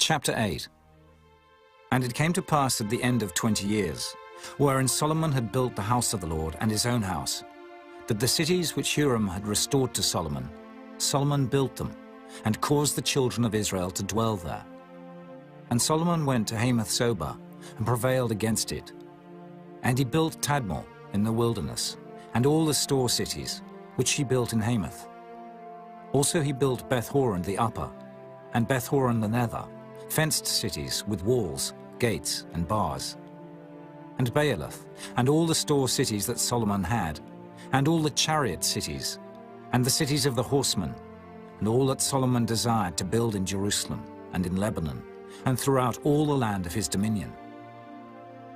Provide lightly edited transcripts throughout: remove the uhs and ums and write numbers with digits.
Chapter 8. And it came to pass at the end of 20 years, wherein Solomon had built the house of the Lord and his own house, that the cities which Hiram had restored to Solomon, Solomon built them, and caused the children of Israel to dwell there. And Solomon went to Hamath-Zobah, and prevailed against it. And he built Tadmor in the wilderness, and all the store cities, which he built in Hamath. Also he built Beth-horon the upper, and Beth-horon the nether, fenced cities with walls, gates, and bars. And Baalath, and all the store cities that Solomon had, and all the chariot cities, and the cities of the horsemen, and all that Solomon desired to build in Jerusalem, and in Lebanon, and throughout all the land of his dominion.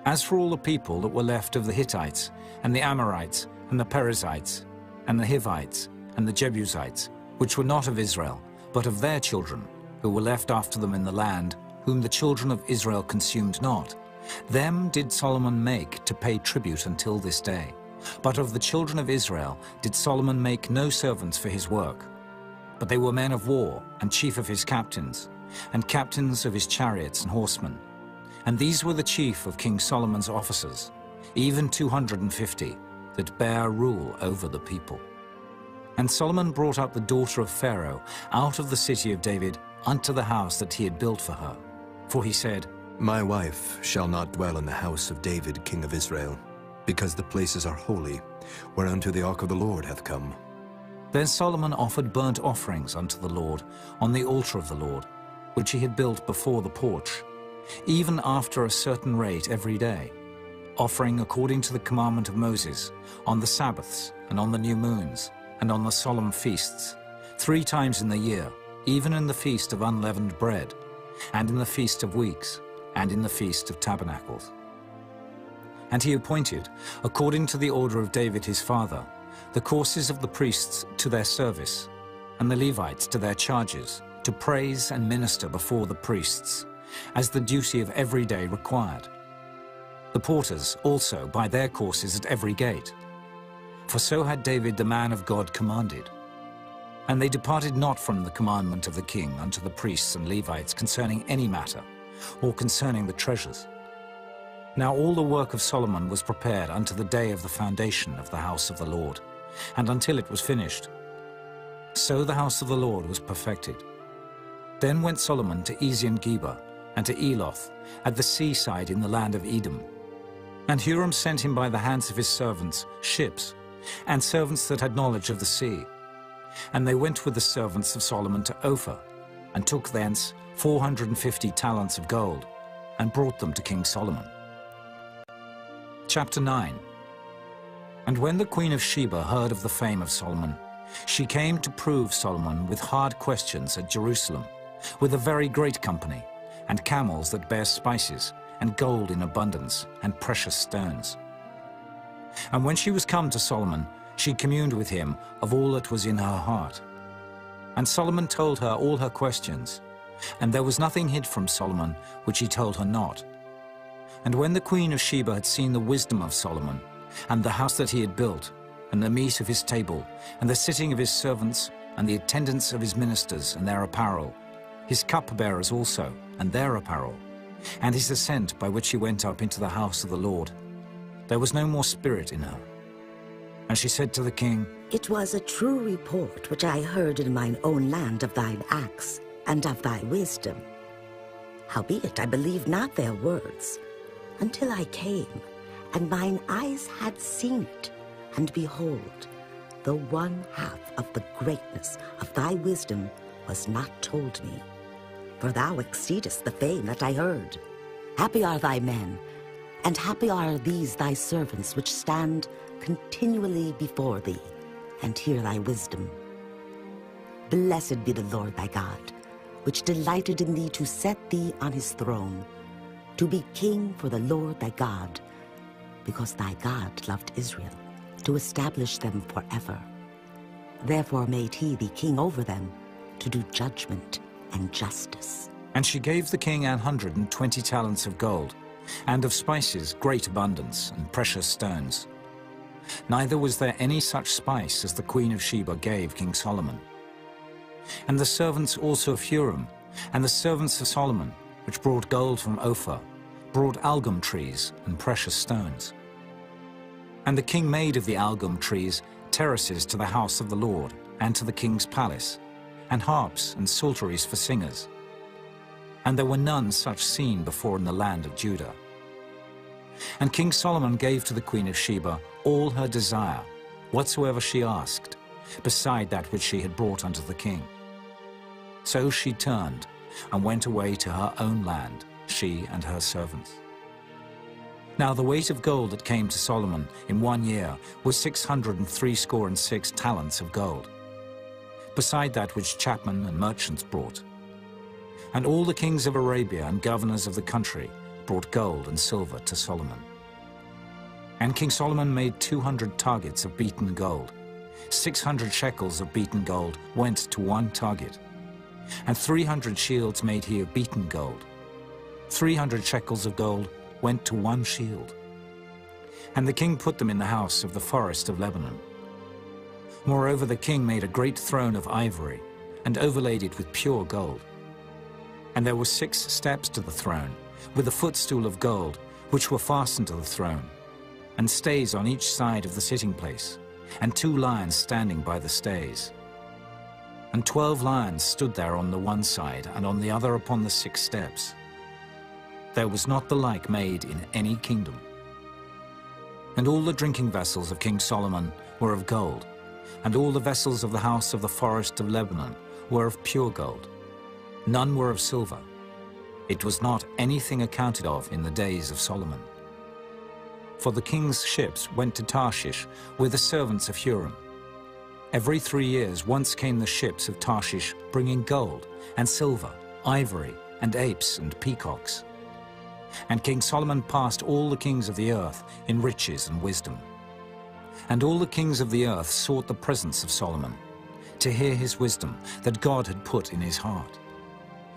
As for all the people that were left of the Hittites, and the Amorites, and the Perizzites, and the Hivites, and the Jebusites, which were not of Israel, but of their children, who were left after them in the land, whom the children of Israel consumed not, them did Solomon make to pay tribute until this day. But of the children of Israel did Solomon make no servants for his work. But they were men of war, and chief of his captains, and captains of his chariots and horsemen. And these were the chief of King Solomon's officers, even 250, that bare rule over the people. And Solomon brought up the daughter of Pharaoh out of the city of David unto the house that he had built for her. For he said, My wife shall not dwell in the house of David king of Israel, because the places are holy, whereunto the ark of the Lord hath come. Then Solomon offered burnt offerings unto the Lord on the altar of the Lord, which he had built before the porch, even after a certain rate every day, offering according to the commandment of Moses, on the Sabbaths, and on the new moons, and on the solemn feasts, 3 times in the year, even in the feast of unleavened bread, and in the feast of weeks, and in the feast of tabernacles. And he appointed, according to the order of David his father, the courses of the priests to their service, and the Levites to their charges, to praise and minister before the priests, as the duty of every day required. The porters also by their courses at every gate. For so had David the man of God commanded. And they departed not from the commandment of the king unto the priests and Levites concerning any matter, or concerning the treasures. Now all the work of Solomon was prepared unto the day of the foundation of the house of the Lord, and until it was finished. So the house of the Lord was perfected. Then went Solomon to Ezion-Geber, and to Eloth, at the seaside in the land of Edom. And Huram sent him by the hands of his servants ships, and servants that had knowledge of the sea. And they went with the servants of Solomon to Ophir, and took thence 450 talents of gold, and brought them to King Solomon. Chapter 9. And when the queen of Sheba heard of the fame of Solomon, she came to prove Solomon with hard questions at Jerusalem, with a very great company, and camels that bear spices, and gold in abundance, and precious stones. And when she was come to Solomon, she communed with him of all that was in her heart. And Solomon told her all her questions, and there was nothing hid from Solomon which he told her not. And when the queen of Sheba had seen the wisdom of Solomon, and the house that he had built, and the meat of his table, and the sitting of his servants, and the attendance of his ministers and their apparel, his cupbearers also, and their apparel, and his ascent by which he went up into the house of the Lord, there was no more spirit in her. And she said to the king, It was a true report which I heard in mine own land of thine acts, and of thy wisdom. Howbeit I believed not their words, until I came, and mine eyes had seen it, and behold, the one half of the greatness of thy wisdom was not told me. For thou exceedest the fame that I heard. Happy are thy men, and happy are these thy servants which stand continually before thee, and hear thy wisdom. Blessed be the Lord thy God, which delighted in thee to set thee on his throne, to be king for the Lord thy God, because thy God loved Israel, to establish them forever. Therefore made he thee king over them, to do judgment and justice. And she gave the king 120 talents of gold, and of spices great abundance, and precious stones. Neither was there any such spice as the queen of Sheba gave King Solomon. And the servants also of Huram, and the servants of Solomon, which brought gold from Ophir, brought algum trees and precious stones. And the king made of the algum trees terraces to the house of the Lord and to the king's palace, and harps and psalteries for singers. And there were none such seen before in the land of Judah. And King Solomon gave to the queen of Sheba all her desire, whatsoever she asked, beside that which she had brought unto the king. So she turned and went away to her own land, she and her servants. Now the weight of gold that came to Solomon in 1 year was 666 talents of gold, beside that which chapmen and merchants brought. And all the kings of Arabia and governors of the country brought gold and silver to Solomon. And King Solomon made 200 targets of beaten gold. 600 shekels of beaten gold went to one target, and 300 shields made he of beaten gold. 300 shekels of gold went to one shield. And the king put them in the house of the forest of Lebanon. Moreover, the king made a great throne of ivory, and overlaid it with pure gold. And there were 6 steps to the throne, with a footstool of gold, which were fastened to the throne, and stays on each side of the sitting place, and 2 lions standing by the stays. And 12 lions stood there on the one side, and on the other upon the 6 steps. There was not the like made in any kingdom. And all the drinking vessels of King Solomon were of gold, and all the vessels of the house of the forest of Lebanon were of pure gold. None were of silver. It was not anything accounted of in the days of Solomon. For the king's ships went to Tarshish with the servants of Huram. Every 3 years once came the ships of Tarshish bringing gold and silver, ivory, and apes and peacocks. And King Solomon passed all the kings of the earth in riches and wisdom. And all the kings of the earth sought the presence of Solomon, to hear his wisdom that God had put in his heart.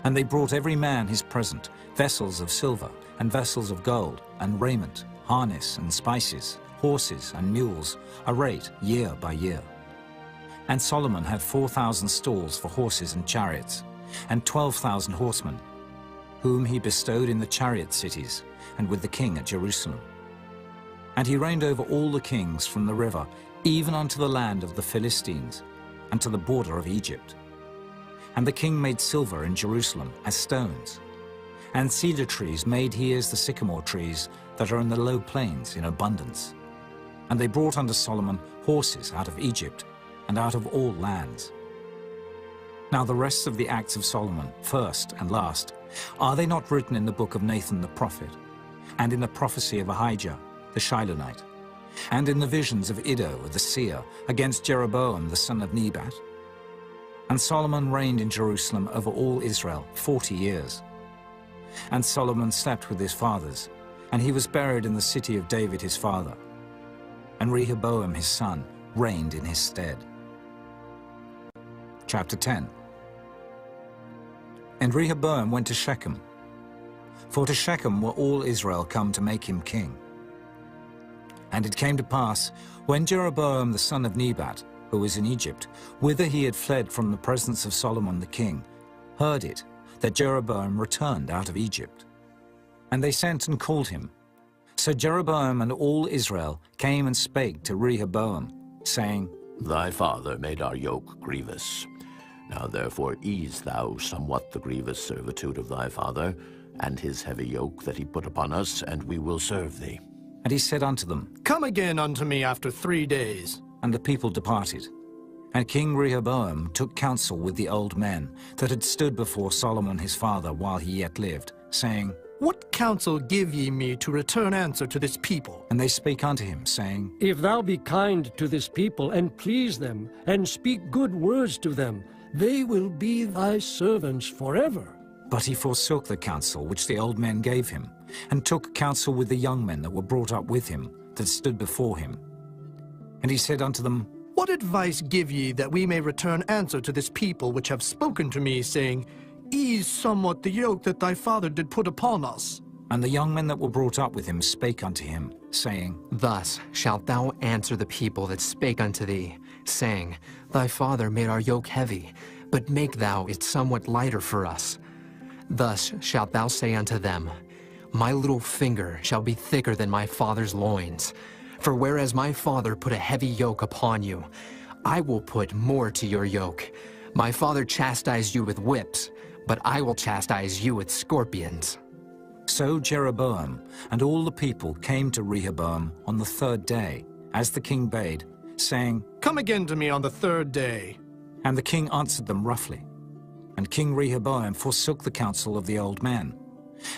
And they brought every man his present, vessels of silver and vessels of gold, and raiment, harness and spices, horses and mules, a rate year by year. And Solomon had 4,000 stalls for horses and chariots, and 12,000 horsemen, whom he bestowed in the chariot cities, and with the king at Jerusalem. And he reigned over all the kings from the river, even unto the land of the Philistines, and to the border of Egypt. And the king made silver in Jerusalem as stones, and cedar trees made he as the sycamore trees that are in the low plains in abundance. And they brought unto Solomon horses out of Egypt, and out of all lands. Now the rest of the acts of Solomon, first and last, are they not written in the book of Nathan the prophet, and in the prophecy of Ahijah the Shilonite, and in the visions of Iddo the seer against Jeroboam the son of Nebat? And Solomon reigned in Jerusalem over all Israel 40 years. And Solomon slept with his fathers, and he was buried in the city of David his father. And Rehoboam his son reigned in his stead. Chapter 10. And Rehoboam went to Shechem, for to Shechem were all Israel come to make him king. And it came to pass, when Jeroboam the son of Nebat, who was in Egypt, whither he had fled from the presence of Solomon the king, heard it, that Jeroboam returned out of Egypt. And they sent and called him. So Jeroboam and all Israel came and spake to Rehoboam, saying, Thy father made our yoke grievous. Now therefore ease thou somewhat the grievous servitude of thy father, and his heavy yoke that he put upon us, and we will serve thee. And he said unto them, Come again unto me after 3 days. And the people departed. And King Rehoboam took counsel with the old men that had stood before Solomon his father while he yet lived, saying, What counsel give ye me to return answer to this people? And they spake unto him, saying, If thou be kind to this people, and please them, and speak good words to them, they will be thy servants forever. But he forsook the counsel which the old men gave him, and took counsel with the young men that were brought up with him, that stood before him. And he said unto them, What advice give ye that we may return answer to this people which have spoken to me, saying, Ease somewhat the yoke that thy father did put upon us? And the young men that were brought up with him spake unto him, saying, Thus shalt thou answer the people that spake unto thee, saying, Thy father made our yoke heavy, but make thou it somewhat lighter for us. Thus shalt thou say unto them, My little finger shall be thicker than my father's loins. For whereas my father put a heavy yoke upon you, I will put more to your yoke. My father chastised you with whips, but I will chastise you with scorpions. So Jeroboam and all the people came to Rehoboam on the 3rd day, as the king bade, saying, Come again to me on the 3rd day. And the king answered them roughly. And King Rehoboam forsook the counsel of the old men,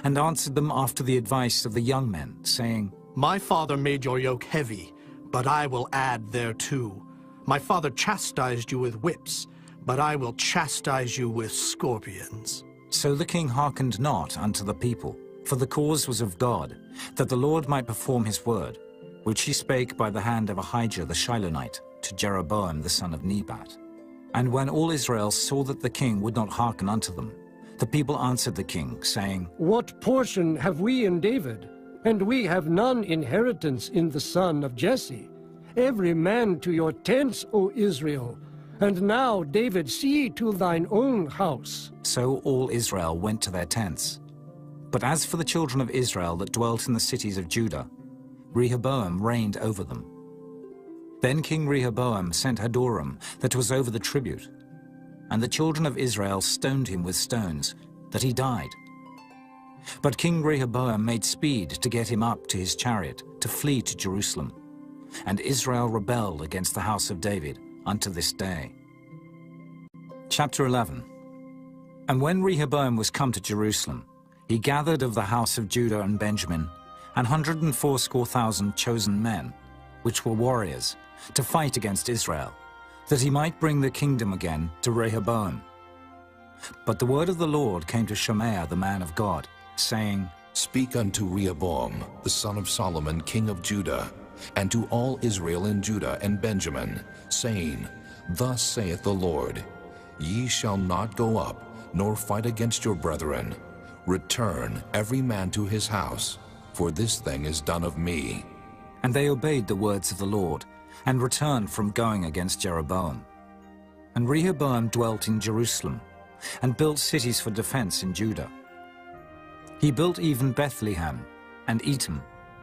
and answered them after the advice of the young men, saying, My father made your yoke heavy, but I will add thereto. My father chastised you with whips, but I will chastise you with scorpions. So the king hearkened not unto the people, for the cause was of God, that the Lord might perform his word, which he spake by the hand of Ahijah the Shilonite to Jeroboam the son of Nebat. And when all Israel saw that the king would not hearken unto them, the people answered the king, saying, What portion have we in David? And we have none inheritance in the son of Jesse. Every man to your tents, O Israel. And now, David, see to thine own house. So all Israel went to their tents. But as for the children of Israel that dwelt in the cities of Judah, Rehoboam reigned over them. Then King Rehoboam sent Hadoram, that was over the tribute, and the children of Israel stoned him with stones, that he died. But King Rehoboam made speed to get him up to his chariot, to flee to Jerusalem. And Israel rebelled against the house of David unto this day. Chapter 11. And when Rehoboam was come to Jerusalem, he gathered of the house of Judah and Benjamin 180,000 chosen men, which were warriors, to fight against Israel, that he might bring the kingdom again to Rehoboam. But the word of the Lord came to Shemaiah the man of God, saying, Speak unto Rehoboam, the son of Solomon, king of Judah, and to all Israel in Judah and Benjamin, saying, Thus saith the Lord, Ye shall not go up, nor fight against your brethren. Return every man to his house, for this thing is done of me. And they obeyed the words of the Lord, and returned from going against Jeroboam. And Rehoboam dwelt in Jerusalem, and built cities for defense in Judah. He built even Bethlehem, and Etam,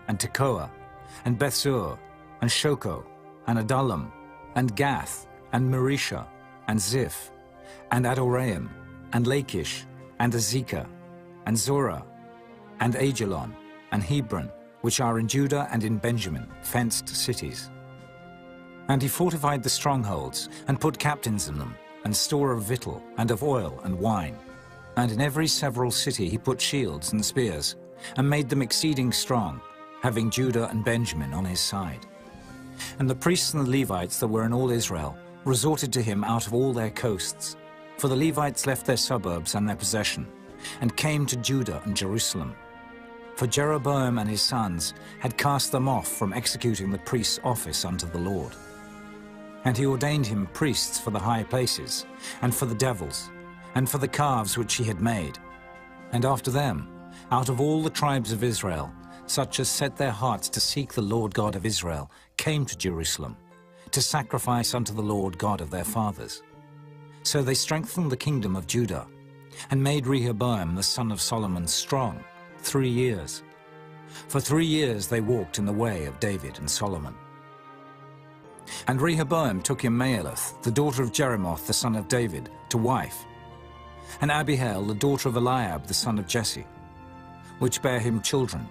and Tekoa, and Bethsur, and Shoko, and Adullam, and Gath, and Marisha, and Ziph, and Adoraim, and Lachish, and Azekah, and Zorah, and Ajalon, and Hebron, which are in Judah and in Benjamin, fenced cities. And he fortified the strongholds, and put captains in them, and store of victual, and of oil, and wine. And in every several city he put shields and spears, and made them exceeding strong, having Judah and Benjamin on his side. And the priests and the Levites that were in all Israel resorted to him out of all their coasts, for the Levites left their suburbs and their possession, and came to Judah and Jerusalem. For Jeroboam and his sons had cast them off from executing the priest's office unto the Lord. And he ordained him priests for the high places, and for the devils, and for the calves which he had made. And after them, out of all the tribes of Israel, such as set their hearts to seek the Lord God of Israel, came to Jerusalem, to sacrifice unto the Lord God of their fathers. So they strengthened the kingdom of Judah, and made Rehoboam the son of Solomon strong 3 years. For 3 years they walked in the way of David and Solomon. And Rehoboam took him Mahalath, the daughter of Jeremoth the son of David, to wife, and Abihail the daughter of Eliab the son of Jesse, which bare him children,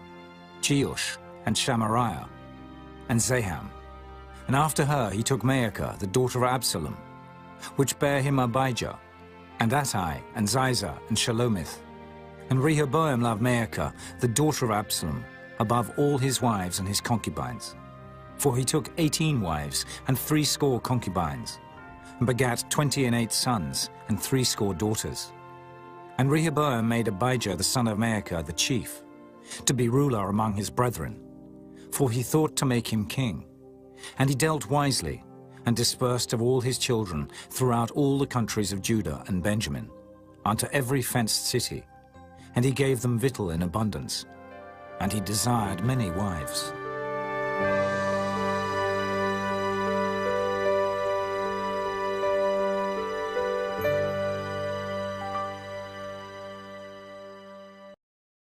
Jeush, and Shamariah, and Zaham. And after her he took Maacah the daughter of Absalom, which bare him Abijah, and Attai, and Ziza, and Shalomith. And Rehoboam loved Maacah, the daughter of Absalom, above all his wives and his concubines. For he took 18 wives and 80 concubines, and begat 28 sons and 80 daughters. And Rehoboam made Abijah the son of Maacah the chief, to be ruler among his brethren, for he thought to make him king. And he dealt wisely, and dispersed of all his children throughout all the countries of Judah and Benjamin, unto every fenced city, and he gave them victual in abundance, and he desired many wives.